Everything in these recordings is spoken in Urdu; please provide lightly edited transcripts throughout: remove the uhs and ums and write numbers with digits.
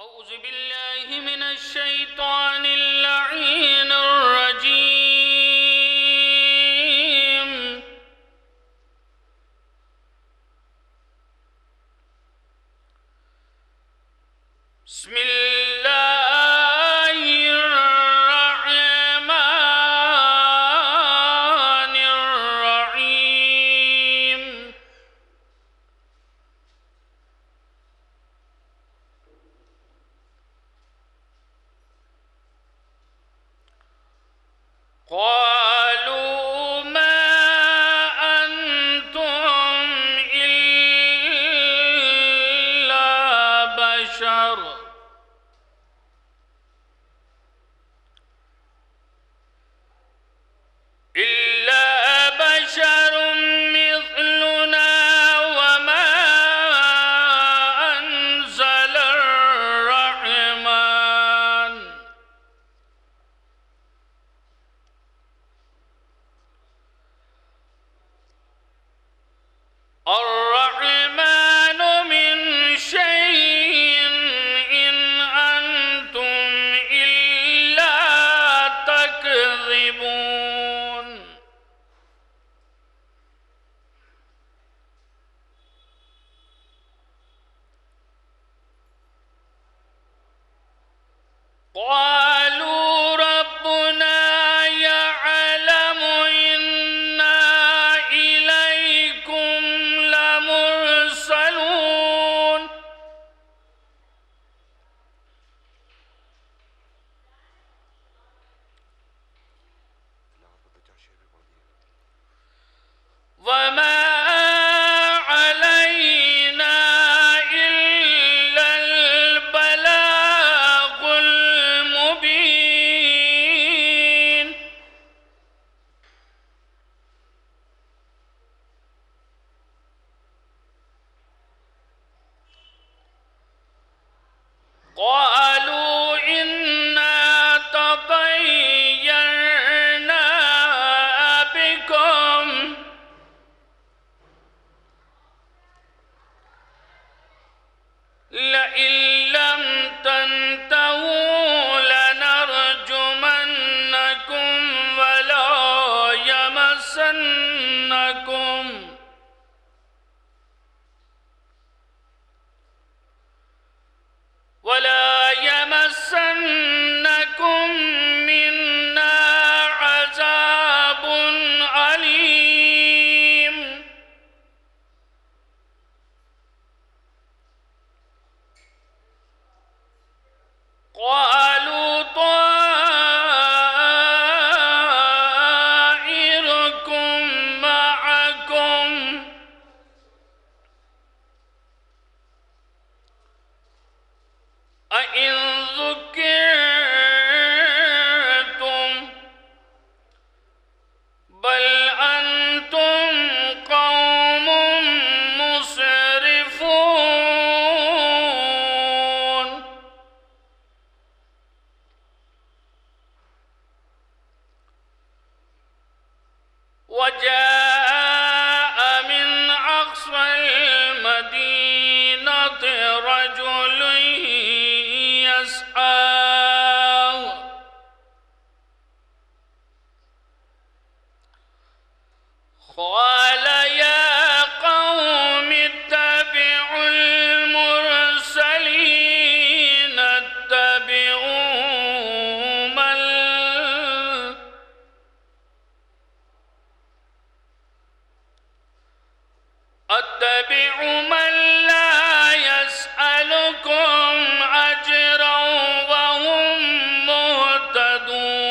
أعوذ بالله من الشيطان اللعين الرجيم. بسم الله الرحمن الرحيم. قالوا ما أنتم إلا بشر مثلنا وما أنزل الرحمن من شيء إن أنتم إلا تكذبون. قالوا ربنا يعلم إنا إليكم لمرسلون وما علينا إلا البلاغ المبين. قالوا إنا تطيرنا بكم لئن لم تنتهوا لنرجمنكم ولا يمسنكم منا عذاب أليم. قالوا طائركم معكم أئن ذكرتم بل أنتم قوم مسرفون. وجاء من أقصى المدينة رجل يسعى قال يا قوم اتبعوا المرسلين اتبعوا من لا يسألكم أجرا وهم مهتدون.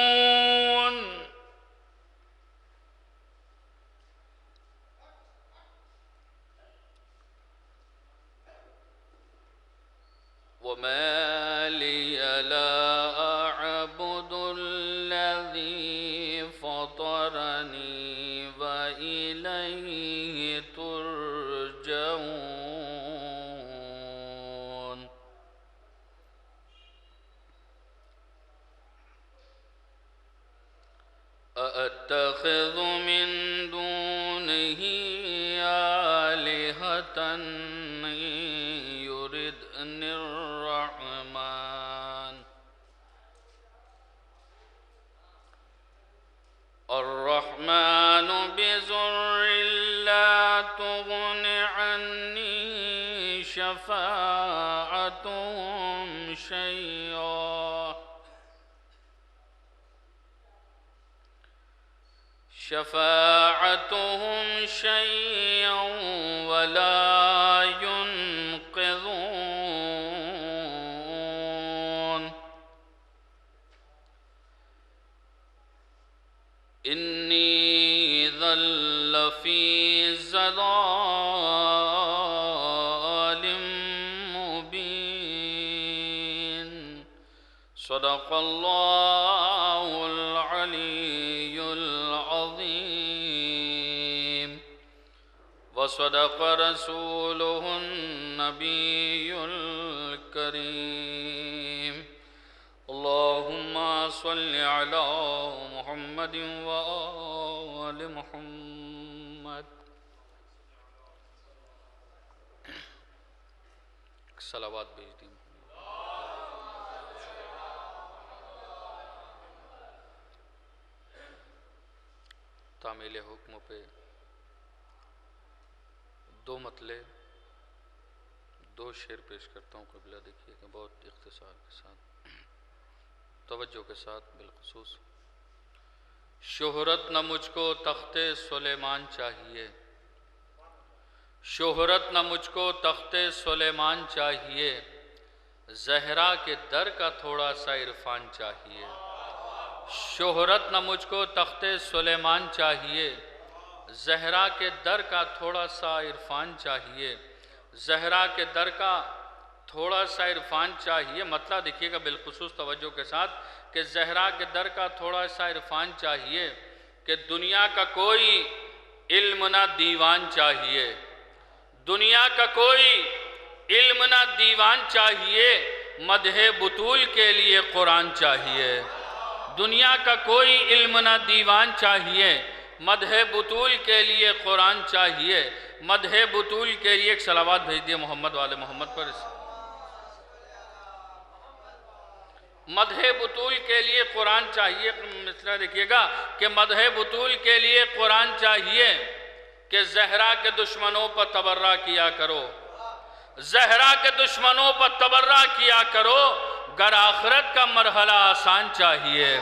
وما لي لا أعبد الذي فطرني وإليه ترجعون. أأتخذ من دونه آلهة يردن الرحمن شفاعتهم شيئا شفاعتهم شيئا ولا ينقذون إني إذا لفي ضلال مبين صدق الله العلي العظيم وصدق رسوله النبي الكريم اللهم صل على محمد وآل محمد صلوات بھیج دیں تعمیل حکم پہ دو مطلع دو شعر پیش کرتا ہوں قبلہ دیکھیے کہ بہت اختصار کے ساتھ توجہ کے ساتھ بالخصوص شہرت نہ مجھ کو تخت سلیمان چاہیے شہرت نہ مجھ کو تخت سلیمان چاہیے زہرا کے در کا تھوڑا سا عرفان چاہیے شہرت نہ مجھ کو تخت سلیمان چاہیے زہرا کے در کا تھوڑا سا عرفان چاہیے زہرا کے در کا تھوڑا سا عرفان چاہیے مطلب دیکھیے گا بالخصوص توجہ کے ساتھ کہ زہرا کے در کا تھوڑا سا عرفان چاہیے کہ دنیا کا کوئی علم نہ دیوان چاہیے دنیا کا کوئی علم نہ دیوان چاہیے مدح بطول کے لیے قرآن چاہیے دنیا کا کوئی علم نہ دیوان چاہیے مدح بطول کے لیے قرآن چاہیے مدح بطول کے لیے ایک صلوات بھیج دیے محمد والے محمد پر مدح بطول کے لیے قرآن چاہیے مثلا دیکھیے گا کہ مدح بطول کے لیے قرآن چاہیے کہ زہرا کے دشمنوں پر تبرہ کیا کرو زہرا کے دشمنوں پر تبرہ کیا کرو گر آخرت کا مرحلہ آسان چاہیے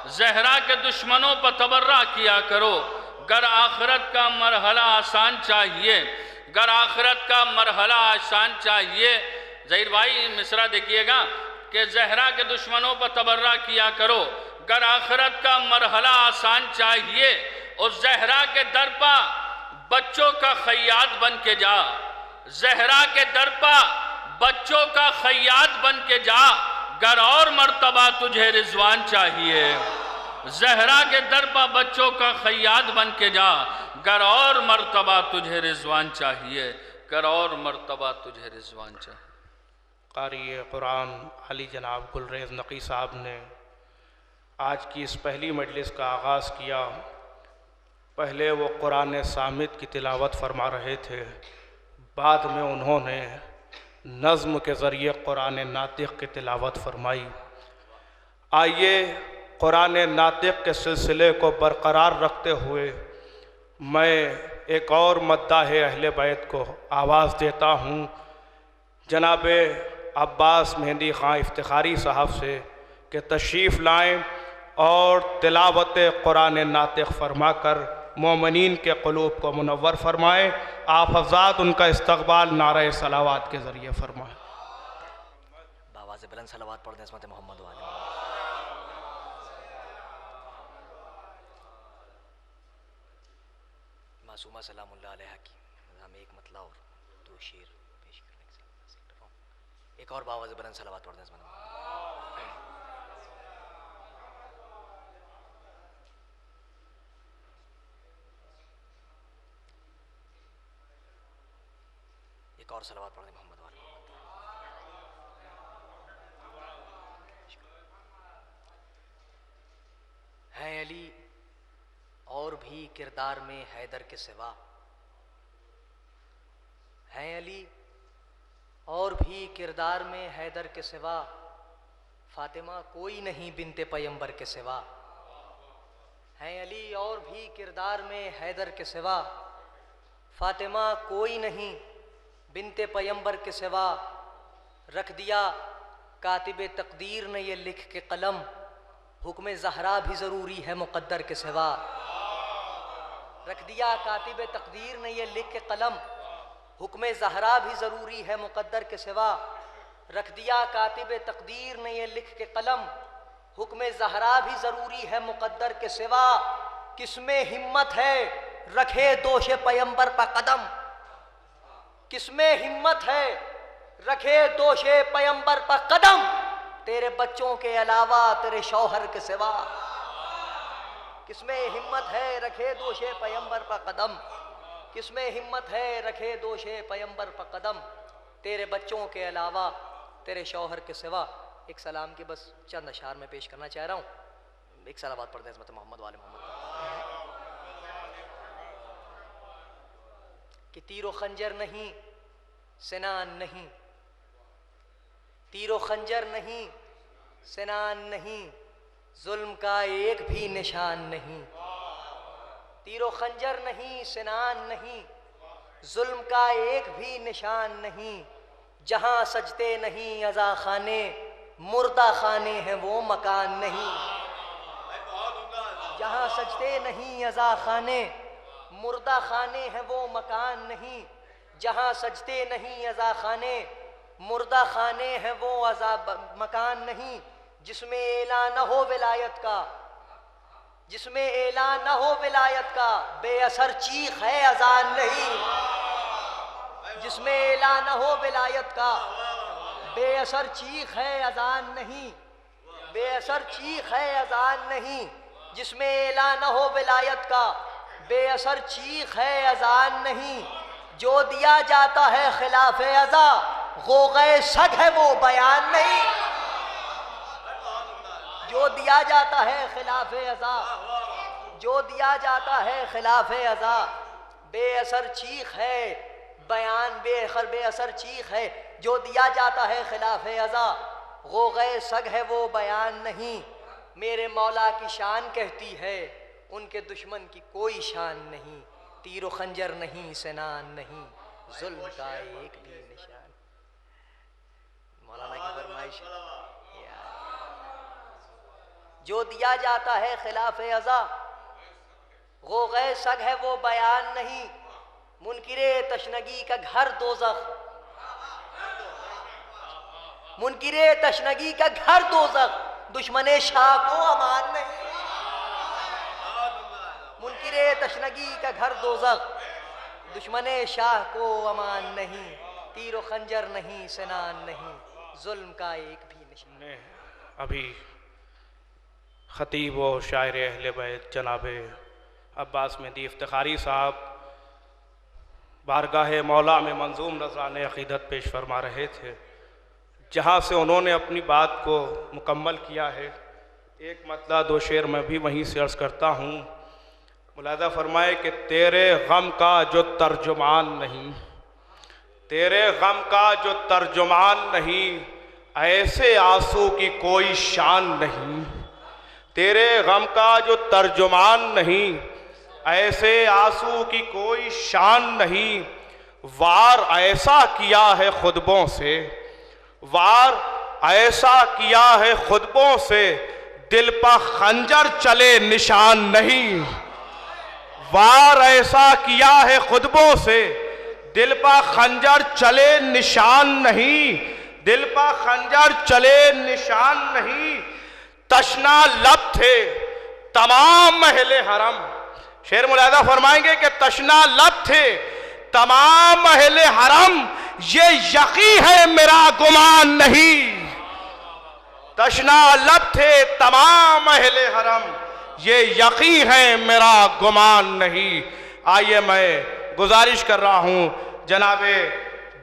زہرا کے دشمنوں پر تبرہ کیا کرو گر آخرت کا مرحلہ آسان چاہیے گر آخرت کا مرحلہ آسان چاہیے ظہیر بھائی مصرع دیکھیے گا کہ زہرا کے دشمنوں پر تبرہ کیا کرو گر آخرت کا مرحلہ آسان چاہیے اور زہرا کے در پا بچوں کا خیاط بن کے جا زہرا کے در پا بچوں کا خیاط بن کے جا گر اور مرتبہ تجھے رضوان چاہیے زہرا کے در پا بچوں کا خیاط بن کے جا گر اور مرتبہ تجھے رضوان چاہیے گر اور مرتبہ تجھے رضوان چاہیے قاری قرآن علی جناب گلریز نقی صاحب نے آج کی اس پہلی مجلس کا آغاز کیا پہلے وہ قرآن صامت کی تلاوت فرما رہے تھے بعد میں انہوں نے نظم کے ذریعے قرآن ناطق کی تلاوت فرمائی آئیے قرآن ناطق کے سلسلے کو برقرار رکھتے ہوئے میں ایک اور مداح اہل بیت کو آواز دیتا ہوں جناب عباس مہندی خان افتخاری صاحب سے کہ تشریف لائیں اور تلاوت قرآن ناطق فرما کر مومنین کے قلوب کو منور فرمائیں آپ حضرات ان کا استقبال نعرہ صلوات کے ذریعے فرمائیں باواز بلند صلوات پڑھ دیں عصمت محمد والے معصومہ سلام اللہ علیہ کی ہمیں ایک مطلع اور دو شعر پیش کرنے سے ایک اور باواز بلند صلوات پڑھ دیں عصمت محمد ایک اور صلوات پڑھ دیں محمد والے ہیں علی اور بھی کردار میں حیدر کے سوا ہیں علی اور بھی کردار میں حیدر کے سوا فاطمہ کوئی نہیں بنت پیمبر کے سوا ہیں علی اور بھی کردار میں حیدر کے سوا فاطمہ کوئی نہیں بنت پیمبر کے سوا رکھ دیا کاتب تقدیر نے یہ لکھ کے قلم، حکم زہرا بھی ضروری ہے مقدر کے سوا۔ رکھ دیا کاتب تقدیر نے یہ لکھ کے قلم، حکم زہرا بھی ضروری ہے مقدر کے سوا۔ رکھ دیا کاتب تقدیر نے یہ لکھ کے قلم، حکم زہرا بھی ضروری ہے مقدر کے سوا۔ کس میں ہمت ہے رکھے دوش پیمبر پر قدم، کس میں ہمت ہے رکھے دوش پیمبر پر قدم، تیرے بچوں کے علاوہ تیرے شوہر کے سوا۔ کس میں ہمت ہے رکھے دوش پیمبر پر قدم، کس میں ہمت ہے رکھے دوش پیمبر پر قدم، تیرے بچوں کے علاوہ تیرے شوہر کے سوا۔ ایک سلام کی بس چند اشعار میں پیش کرنا چاہ رہا ہوں، ایک صلوات پڑھ دیں عظمت محمد وآل محمد۔ کہ تیر و خنجر نہیں سنان نہیں، تیر و خنجر نہیں سنان نہیں، ظلم کا ایک بھی نشان نہیں۔ تیر و خنجر نہیں سنان نہیں، ظلم کا ایک بھی نشان نہیں، جہاں سجدے نہیں عزا خانے، مردہ خانے ہیں وہ مکان نہیں۔ جہاں سجدے نہیں عزا خانے، مردہ خانے ہیں وہ مکان نہیں۔ جہاں سجدے نہیں عزا خانے، مردہ خانے ہیں وہ عذاب مکان نہیں۔ جس میں اعلان نہ ہو ولایت کا، جس میں اعلان نہ ہو ولایت کا، بے اثر چیخ ہے اذان نہیں۔ جس میں اعلان نہ ہو ولایت کا، بے اثر چیخ ہے اذان نہیں، بے اثر چیخ ہے اذان نہیں۔ جس میں اعلان نہ ہو ولایت کا، بے اثر چیخ ہے اذان نہیں۔ جو دیا جاتا ہے خلاف ازا، غوغۂ سگ ہے وہ بیان نہیں۔ جو دیا جاتا ہے خلاف ازا، جو دیا جاتا ہے خلاف ازا، بے اثر چیخ ہے بیان، بے اثر چیخ ہے جو دیا جاتا ہے خلاف ازا، غوغۂ سگ ہے وہ بیان نہیں۔ میرے مولا کی شان کہتی ہے ان کے دشمن کی کوئی شان نہیں۔ تیر و خنجر نہیں سنان نہیں، ظلم کا ایک بھی نشان۔ مولانا کی فرمائش جو دیا جاتا ہے خلاف ازا، غوغۂ سگ ہے وہ بیان نہیں۔ منکر تشنگی کا گھر دوزخ، منکر تشنگی کا گھر دوزخ، دشمن شاہ کو امان نہیں۔ منکر تشنگی کا گھر دوزخ، دشمن شاہ کو امان نہیں۔ تیر و خنجر نہیں سنان نہیں، ظلم کا ایک بھی نشان۔ ابھی خطیب و شاعر اہل بیت جناب عباس مہدی افتخاری صاحب بارگاہ مولا میں منظوم نذران عقیدت پیش فرما رہے تھے، جہاں سے انہوں نے اپنی بات کو مکمل کیا ہے۔ ایک مطلع دو شعر میں بھی وہیں سے عرض کرتا ہوں۔ ملاحظہ فرمائے کہ تیرے غم کا جو ترجمان نہیں، تیرے غم کا جو ترجمان نہیں، ایسے آنسو کی کوئی شان نہیں۔ تیرے غم کا جو ترجمان نہیں، ایسے آنسو کی کوئی شان نہیں۔ وار ایسا کیا ہے خطبوں سے، وار ایسا کیا ہے خطبوں سے، دل پہ خنجر چلے نشان نہیں۔ وار ایسا کیا ہے خطبوں سے، دل پہ خنجر چلے نشان نہیں، دل پہ خنجر چلے نشان نہیں۔ تشنا لب تھے تمام اہل حرم، شعر ملاحظہ فرمائیں گے کہ تشنا لب تھے تمام اہل حرم، یہ یقین ہے میرا گمان نہیں۔ تشنا لب تھے تمام اہل حرم، یہ یقین ہے میرا گمان نہیں۔ آئیے میں گزارش کر رہا ہوں جناب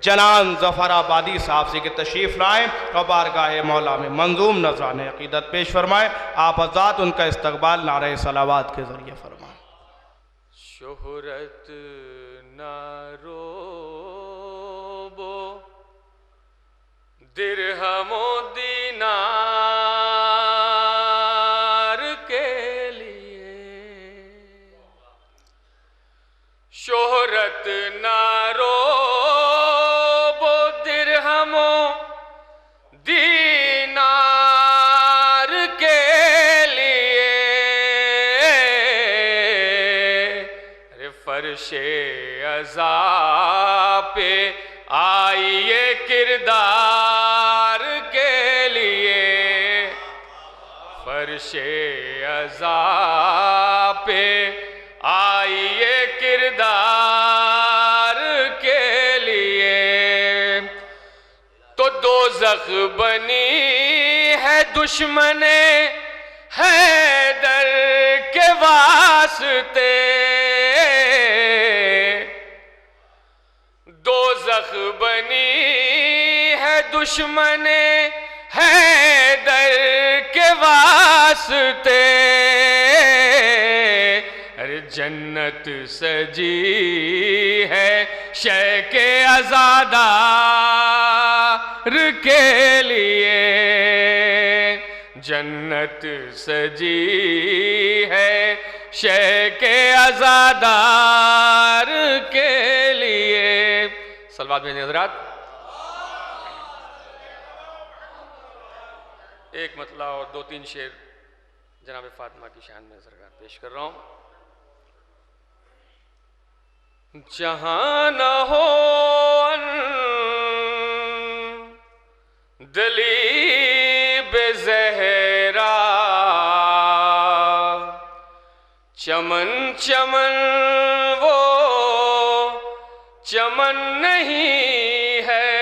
جنان ظفر آبادی صاحب سے کہ تشریف لائیں اور بارگاہ مولا میں منظوم نذران عقیدت پیش فرمائیں۔ آپ حضرات ان کا استقبال نعرہ صلوات کے ذریعے فرمائیں۔ شہرت نہ روبو درہم و دینار کے لیے، شہرت نہ روبو درہم و ازا پہ آئیے کردار کے لیے، فرش ازا پہ آئیے کردار کے لیے، تو دوزخ بنی ہے دشمن حیدر کے واسطے، دوزخ بنی ہے دشمن حیدر کے واسطے، ارے جنت سجی ہے شیخ عزادار کے لیے، جنت سجی ہے شیخ عزادار کے لیے۔ صلوات بھیجیں حضرات۔ ایک مطلع اور دو تین شعر جناب فاطمہ کی شان میں سرکار پیش کر رہا ہوں۔ جہاں نہ ہو دلیب زہرا، چمن چمن وہ چمن نہیں ہے،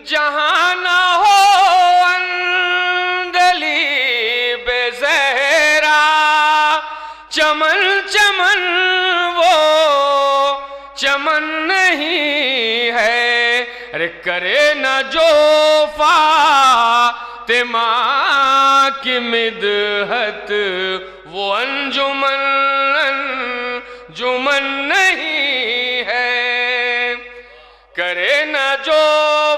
جہاں نہ ہو عندلیب زہرا، چمن چمن وہ چمن نہیں ہے، ارے کرے نہ جو فاطمہ کی مدحت وہ انجمن انجمن نہیں ہے، کرے نہ جو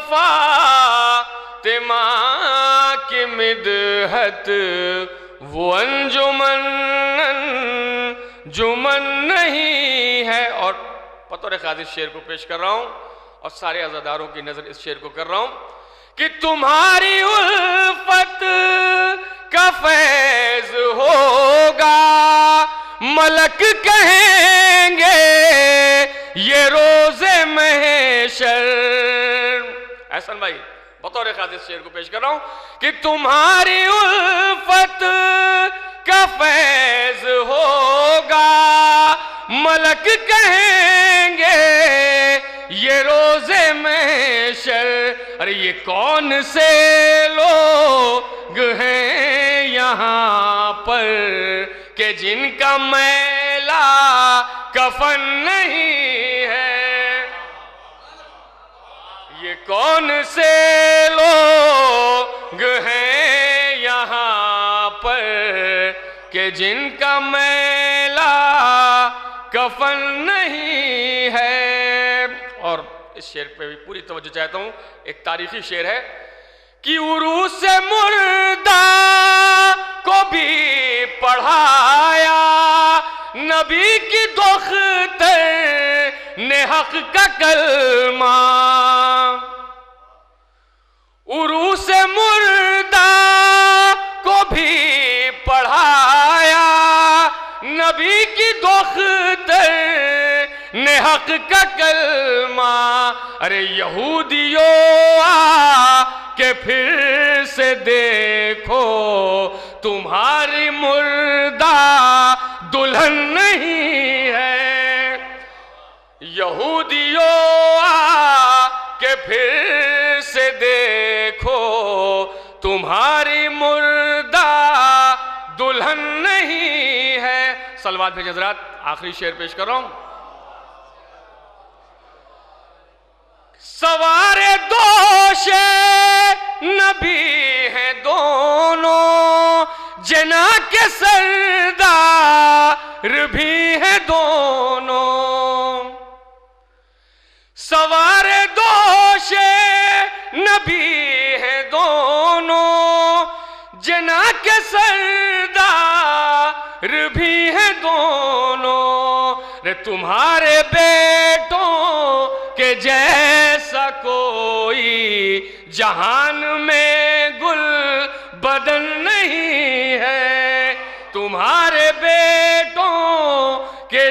فاطمہ کی مدحت وہ انجمن انجمن نہیں ہے۔ اور بطور خاص شعر کو پیش کر رہا ہوں اور سارے عزاداروں کی نظر اس شعر کو کر رہا ہوں کہ تمہاری الفت کا فیض ہوگا، ملک کہیں گے یہ روز محشر۔ احسن بھائی بطور خاص اس شعر کو پیش کر رہا ہوں کہ تمہاری الفت کا فیض ہوگا، ملک کہیں گے یہ روز محشر، ارے یہ کون سے لوگ ہیں یہاں پر کہ جن کا میلا کفن نہیں ہے، یہ کون سے لوگ ہیں یہاں پر کہ جن کا میلا کفن نہیں ہے۔ اور اس شعر پہ بھی پوری توجہ چاہتا ہوں، ایک تاریخی شعر ہے کہ عروس مردہ کو بھی پڑھایا نبی کی دختر نے حق کا کلمہ، عروس مردہ کو بھی پڑھایا نبی کی دختر نے حق کا کلمہ، ارے یہودیوں آ کہ پھر سے دیکھو تمہاری مردہ دلہن نہیں ہے، یہودیوں آ کہ پھر سے دیکھو تمہاری مردہ دلہن نہیں ہے۔ صلوات بھیجیں حضرات۔ آخری شعر پیش کر رہا ہوں۔ سوار دوش نبی ہیں دونوں، جنا کے سردار بھی ہیں دونوں، سوار دوش نبی ہیں دونوں، جنا کے سردار بھی ہیں دونوں، رے تمہارے بیٹوں کے جیسا کوئی جہان میں گل بدن نہیں ہے، تمہارے بیٹوں کے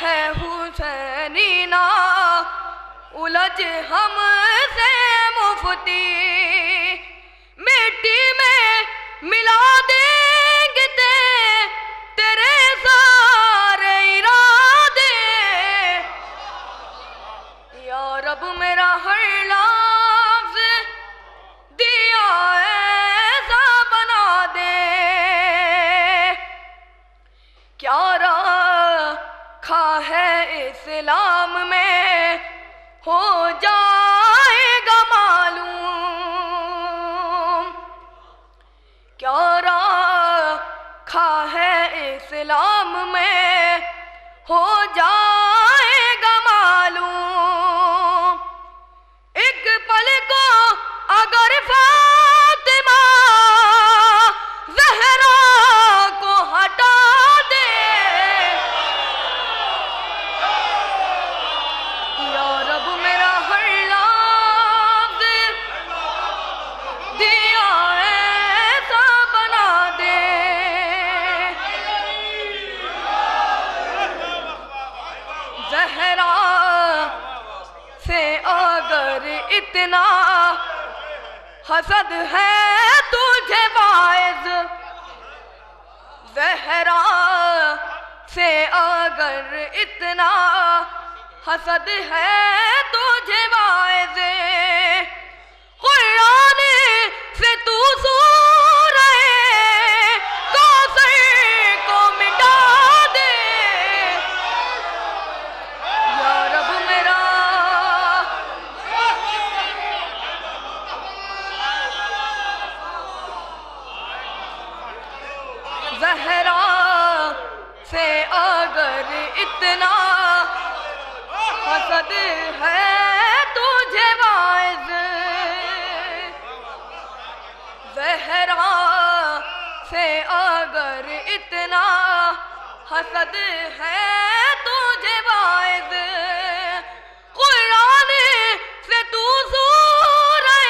ہے حسینی نا الجھ ہم سے مفتی مٹی میں ملا دیں گے تیرے سارے ارادے یا رب میرا ہر لفظ دیا ایسا بنا دے کیا رکھا ہے اسلام میں ہو جائے گا معلوم کیا رکھا ہے اسلام میں ہو جائے گا معلوم ایک پل کو اگر فاطمہ زہرا کو ہٹا دے یا رب میرا ہر لفظ دیا ایسا بنا دے زہرا سے اگر اتنا حسد ہے تجھے باعث زہرا سے اگر اتنا حسد ہے تجھے باعث قرآن سے تو سورہ کوثر کو مٹا دے یا رب میرا زہرا سے اگر اتنا حسد ہے تجھے باعث زہرا سے اگر اتنا حسد ہے تجھے باعث قرآن سے تو سورہ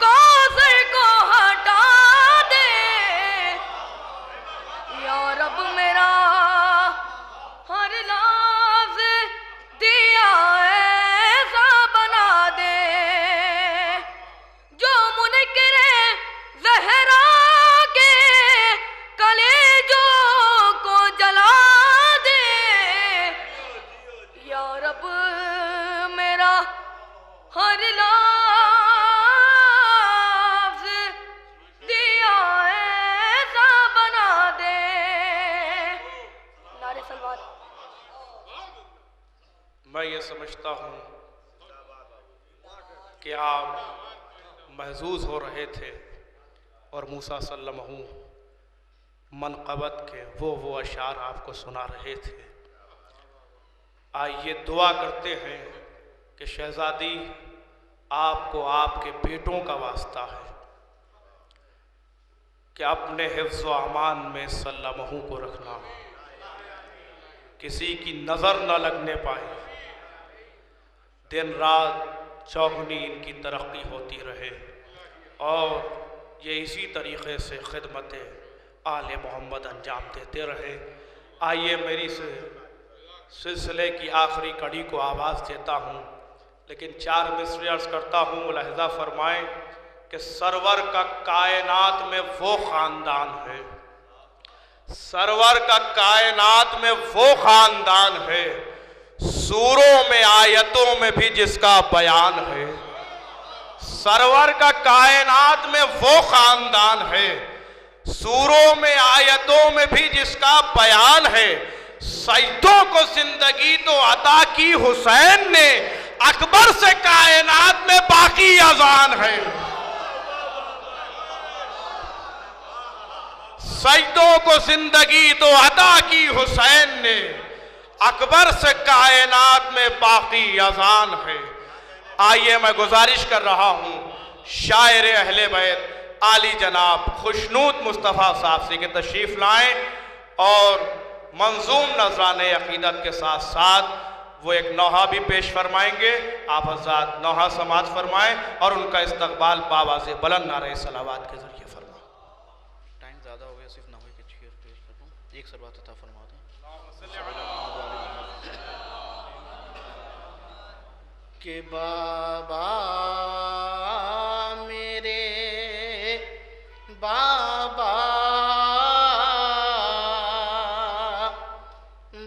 کوثر کو ہٹا دے یا رب میرا ہر لفظ دیا ایسا بنا دے جو منکر زہرا کے کلیجوں کو جلا دے یا رب میرا ہر لفظ دیا ایسا بنا دے نعرے سلوات میں یہ سمجھتا ہوں کہ آپ محظوظ ہو رہے تھے اور موسیٰ صلی اللہ علیہ وسلم منقبت کے وہ اشعار آپ کو سنا رہے تھے آئیے دعا کرتے ہیں کہ شہزادی آپ کو آپ کے بیٹوں کا واسطہ ہے کہ اپنے حفظ و امان میں صلی اللہ علیہ وسلم کو رکھنا کسی کی نظر نہ لگنے پائے دن رات چوگنی ان کی ترقی ہوتی رہے اور یہ اسی طریقے سے خدمت آل محمد انجام دیتے رہے آئیے میری سلسلے کی آخری کڑی کو آواز دیتا ہوں لیکن 4 مصرے عرض کرتا ہوں ملاحظہ فرمائیں کہ سرور کا کائنات میں وہ خاندان ہے سرور کا کائنات میں وہ خاندان ہے سوروں میں آیتوں میں بھی جس کا بیان ہے سرور کا کائنات میں وہ خاندان ہے سوروں میں آیتوں میں بھی جس کا بیان ہے سجدوں کو زندگی تو عطا کی حسین نے اکبر سے کائنات میں باقی اذان ہے سجدوں کو زندگی تو عطا کی حسین نے اکبر سے کائنات میں باقی اذان ہے آئیے میں گزارش کر رہا ہوں شاعر اہل بیت عالی جناب خوشنود مصطفیٰ صاحب سے کہ تشریف لائیں اور منظوم نذرانِ عقیدت کے ساتھ ساتھ وہ ایک نوحہ بھی پیش فرمائیں گے آپ حضرات نوحہ سماعت فرمائیں اور ان کا استقبال بآواز بلند نعرہ صلوات کے ذریعے فرمائیں ٹائم زیادہ ہو گیا صرف نوحے کے 6 پیش کر دوں ایک سر بات عطا فرما دیں کہ بابا میرے بابا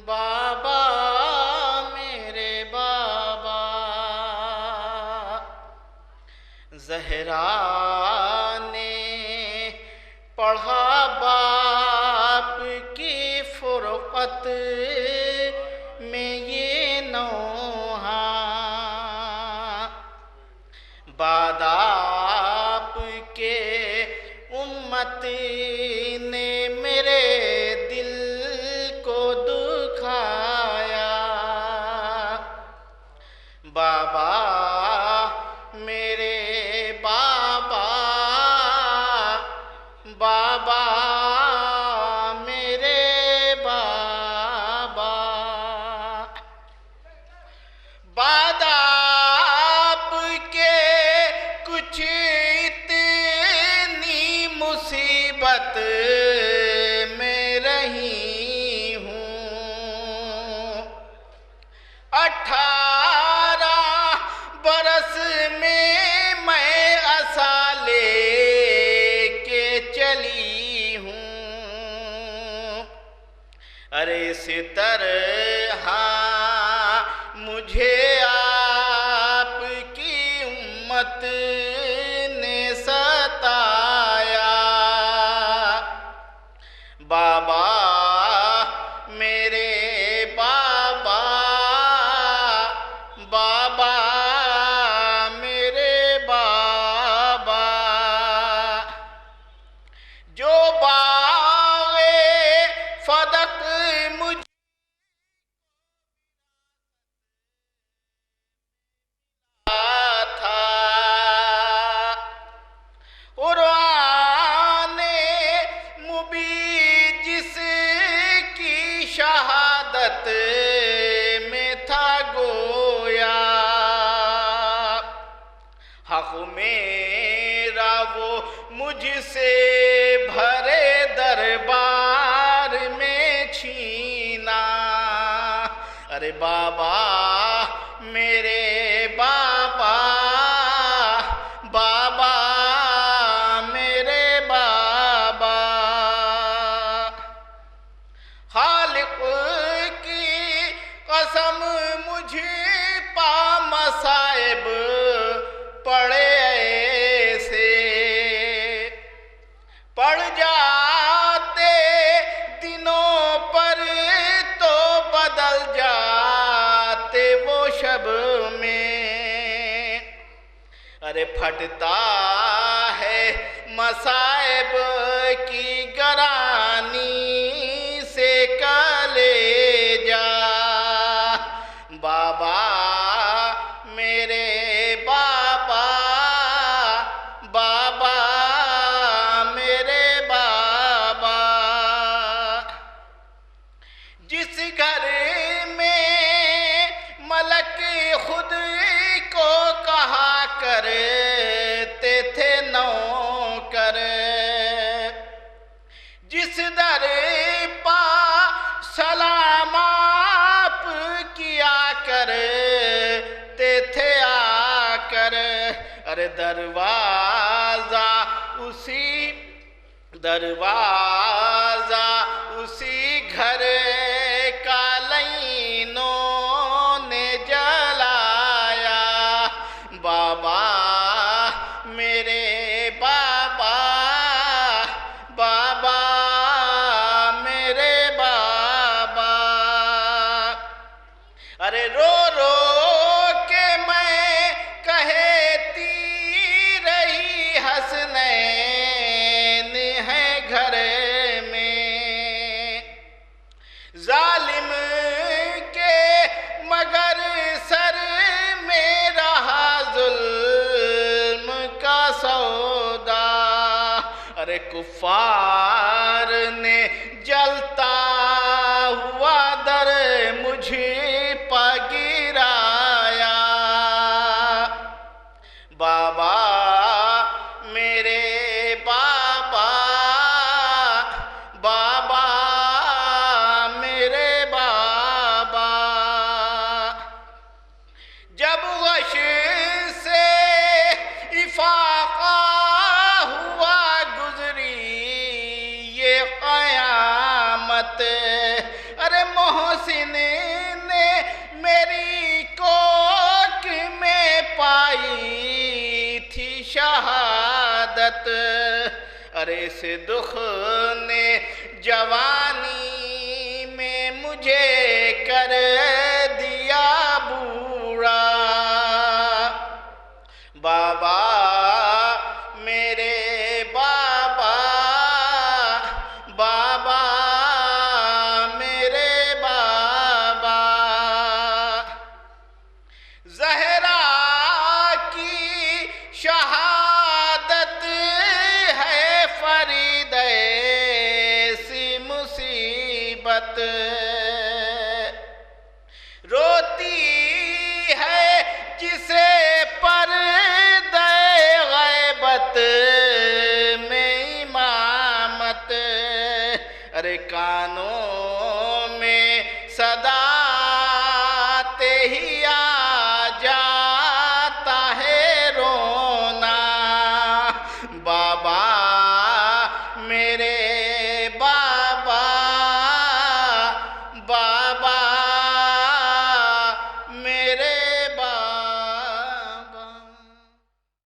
بابا میرے بابا زہرا نے پڑھا باپ کی فرقت میں یہ نوحہ بعد آپ کے امت نے میرے دل کو دکھایا بابا میرے بابا بابا میرے بابا بعد آپ کے کچھ اتنی مصیبت میں رہی ہوں 18 برس میں عصا لے کے چلی ہوں ارے اس طرح مجھے آپ کی امت نے ستایا بابا میرے بابا بابا میرے بابا جو باغ فدق مجھ قرآن مبین جس کی شہادت میں تھا گویا حق میرا وہ مجھ سے بھرے دربار میں چھینا ارے بابا میرے بابا بابا میرے بابا خالق کی قسم مجھ پا مصائب پڑے ایسے پڑ جاتے دنوں پر تو بدل جاتے وہ شب میں ارے پھٹتا ہے مصائب کی گرانی سے کلیجا بابا میرے بابا بابا میرے بابا جس گھر میں ملک خود کو کہا کرتے تھے نوکر جس در پا سلام آپ کیا کرتے تھے آ کر ارے دروازہ اسی گھر کا لینوں نے جلایا بابا میرے بابا بابا میرے بابا ارے رو رو کے میں کہتی رہی حسنین ہے گھر میں ظالم کے مگر سر میں رہا ظلم کا سودا ارے کفار نے جلتا ہوا در مجھ پا گرایا بابا میرے بابا بابا میرے بابا جب وہ آئی تھی شہادت، ارے اس دکھ نے جوانی میں مجھے کر دیا بوڑھا۔ بابا میرے بابا، بابا میرے بابا، زہرا کی شہادت ہے فرید ایسی مصیبت، روتی ہے جسے پردہ غیبت میں امامت، ارے کانوں